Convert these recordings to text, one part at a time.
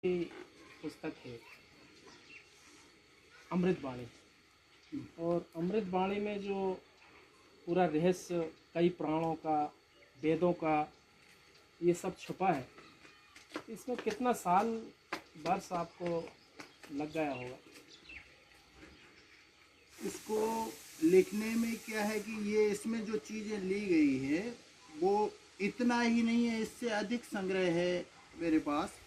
की पुस्तक है अमृतवाणी। और अमृतवाणी में जो पूरा रहस्य कई प्राणों का, वेदों का, ये सब छुपा है। इसमें कितना साल वर्ष आपको लग गया होगा? इसको लिखने में क्या है कि ये इसमें जो चीज़ें ली गई है वो इतना ही नहीं है, इससे अधिक संग्रह है मेरे पास।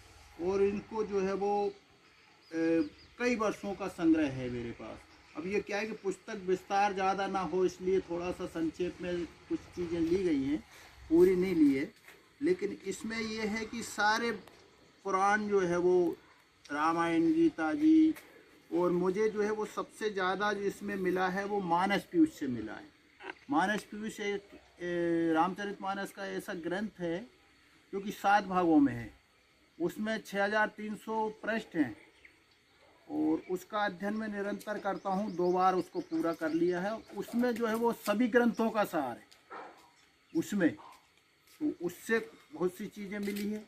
और इनको जो है वो कई वर्षों का संग्रह है मेरे पास। अब ये क्या है कि पुस्तक विस्तार ज़्यादा ना हो, इसलिए थोड़ा सा संक्षेप में कुछ चीज़ें ली गई हैं, पूरी नहीं ली है। लेकिन इसमें ये है कि सारे पुराण जो है वो रामायण, गीता जी, और मुझे जो है वो सबसे ज़्यादा जो इसमें मिला है वो मानस पीयूष से मिला है। मानस पीयूष एक रामचरितमानस का ऐसा ग्रंथ है जो कि 7 भागों में है। उसमें 6300 पृष्ठ हैं और उसका अध्ययन मैं निरंतर करता हूँ। 2 बार उसको पूरा कर लिया है। उसमें जो है वो सभी ग्रंथों का सार है उसमें। तो उससे बहुत सी चीज़ें मिली है।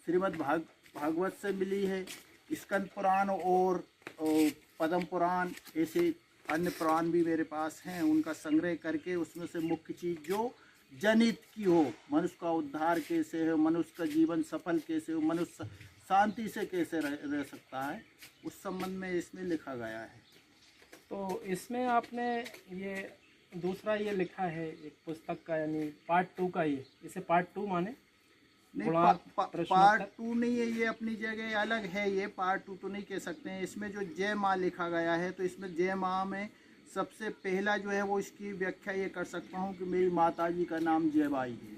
भागवत से मिली है, स्कंद पुराण और पद्म पुराण, ऐसे अन्य पुराण भी मेरे पास हैं। उनका संग्रह करके उसमें से मुख्य चीज़ जो जनहित की हो, मनुष्य का उद्धार कैसे हो, मनुष्य का जीवन सफल कैसे हो, मनुष्य शांति से कैसे रह सकता है, उस संबंध में इसमें लिखा गया है। तो इसमें आपने ये दूसरा ये लिखा है एक पुस्तक का, यानी पार्ट 2 का। ये इसे पार्ट 2 माने? नहीं, पार्ट प्रश्नोत्तर। 2 नहीं है, ये अपनी जगह अलग है। ये पार्ट 2 तो नहीं कह सकते हैं। इसमें जो जय माँ लिखा गया है, तो इसमें जय माँ में सबसे पहला जो है वो इसकी व्याख्या ये कर सकता हूँ कि मेरी माता जी का नाम जयबाई है।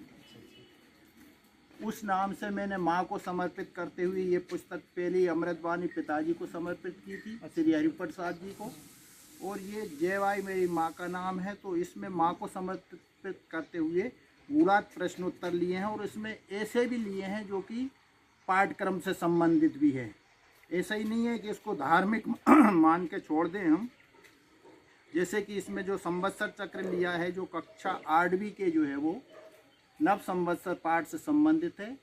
उस नाम से मैंने माँ को समर्पित करते हुए ये पुस्तक पहली अमृतवाणी पिताजी को समर्पित की थी, श्री हरिप्रसाद जी को। और ये जयबाई मेरी माँ का नाम है, तो इसमें माँ को समर्पित करते हुए गुणात प्रश्नोत्तर लिए हैं। और इसमें ऐसे भी लिए हैं जो कि पाठ्यक्रम से संबंधित भी है। ऐसा ही नहीं है कि इसको धार्मिक मान के छोड़ दें हम। जैसे कि इसमें जो संवत्सर चक्र लिया है, जो कक्षा 8वीं के जो है वो नव संवत्सर पाठ से संबंधित है।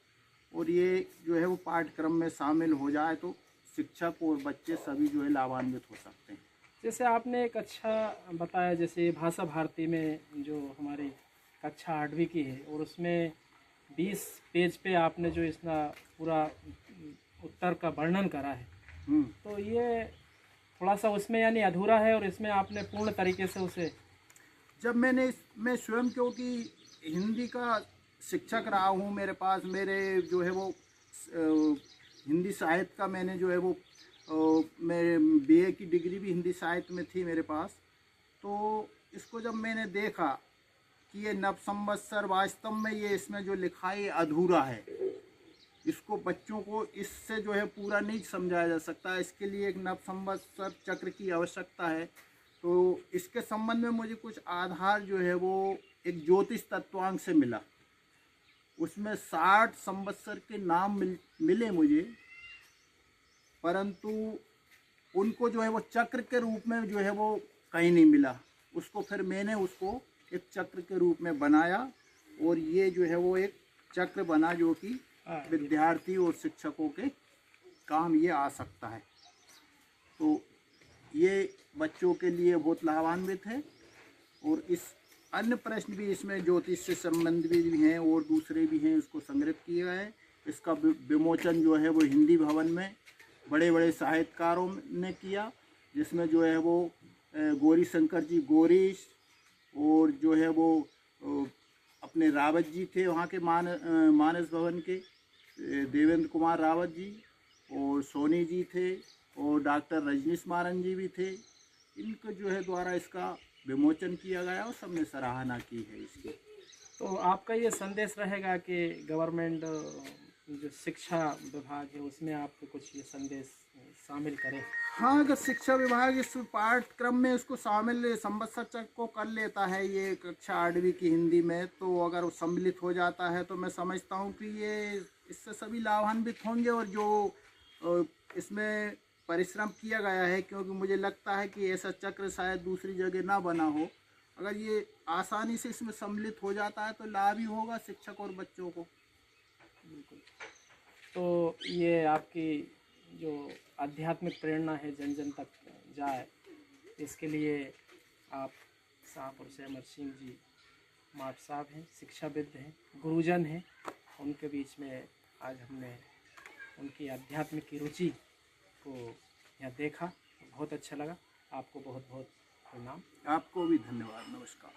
और ये जो है वो पाठ्यक्रम में शामिल हो जाए तो शिक्षक और बच्चे सभी जो है लाभान्वित हो सकते हैं। जैसे आपने एक अच्छा बताया, जैसे भाषा भारती में जो हमारी कक्षा 8वीं की है, और उसमें 20 पेज पे आपने जो इसका पूरा उत्तर का वर्णन करा है, तो ये थोड़ा सा उसमें यानी अधूरा है, और इसमें आपने पूर्ण तरीके से उसे। जब मैं स्वयं, क्योंकि हिंदी का शिक्षक रहा हूँ, मेरे पास मेरे जो है वो हिंदी साहित्य का मैंने जो है वो मेरे बीए की डिग्री भी हिंदी साहित्य में थी मेरे पास। तो इसको जब मैंने देखा कि ये नव संवत्सर वास्तव में ये इसमें जो लिखा है अधूरा है, इसको बच्चों को इससे जो है पूरा नहीं समझाया जा सकता, इसके लिए एक नव संवत्सर चक्र की आवश्यकता है। तो इसके संबंध में मुझे कुछ आधार जो है वो एक ज्योतिष तत्वांक से मिला। उसमें 60 संवत्सर के नाम मिले मुझे, परंतु उनको जो है वो चक्र के रूप में जो है वो कहीं नहीं मिला। उसको फिर मैंने उसको एक चक्र के रूप में बनाया, और ये जो है वो एक चक्र बना जो कि विद्यार्थी और शिक्षकों के काम ये आ सकता है। तो ये बच्चों के लिए बहुत लाभान्वित है। और इस अन्य प्रश्न भी इसमें ज्योतिष से संबंधित भी हैं और दूसरे भी हैं, उसको संग्रहित किया है। इसका विमोचन जो है वो हिंदी भवन में बड़े बड़े साहित्यकारों ने किया, जिसमें जो है वो गौरी शंकर जी गौरीश, और जो है वो अपने रावत जी थे वहाँ के मानस भवन के देवेंद्र कुमार रावत जी, और सोनी जी थे, और डॉक्टर रजनीश मारन जी भी थे। इनको जो है द्वारा इसका विमोचन किया गया और सबने सराहना की है इसकी। तो आपका ये संदेश रहेगा कि गवर्नमेंट जो शिक्षा विभाग है उसमें आप कुछ ये संदेश शामिल करें? हाँ, अगर शिक्षा विभाग इस पाठ्यक्रम में इसको शामिल संवत्सर चक्र को कर लेता है ये कक्षा 8वीं की हिंदी में, तो अगर वो सम्मिलित हो जाता है तो मैं समझता हूँ कि ये इससे सभी लाभान्वित होंगे। और जो इसमें परिश्रम किया गया है, क्योंकि मुझे लगता है कि ऐसा चक्र शायद दूसरी जगह ना बना हो, अगर ये आसानी से इसमें सम्मिलित हो जाता है तो लाभ ही होगा शिक्षक और बच्चों को। बिल्कुल। तो ये आपकी जो आध्यात्मिक प्रेरणा है जन जन तक जाए, इसके लिए आप शाहपुर से अमर सिंह जी माट साहब हैं, शिक्षाविद हैं, गुरुजन हैं, उनके बीच में आज हमने उनकी आध्यात्मिक की रुचि को यहाँ देखा, बहुत अच्छा लगा। आपको बहुत बहुत प्रणाम। आपको भी धन्यवाद, नमस्कार।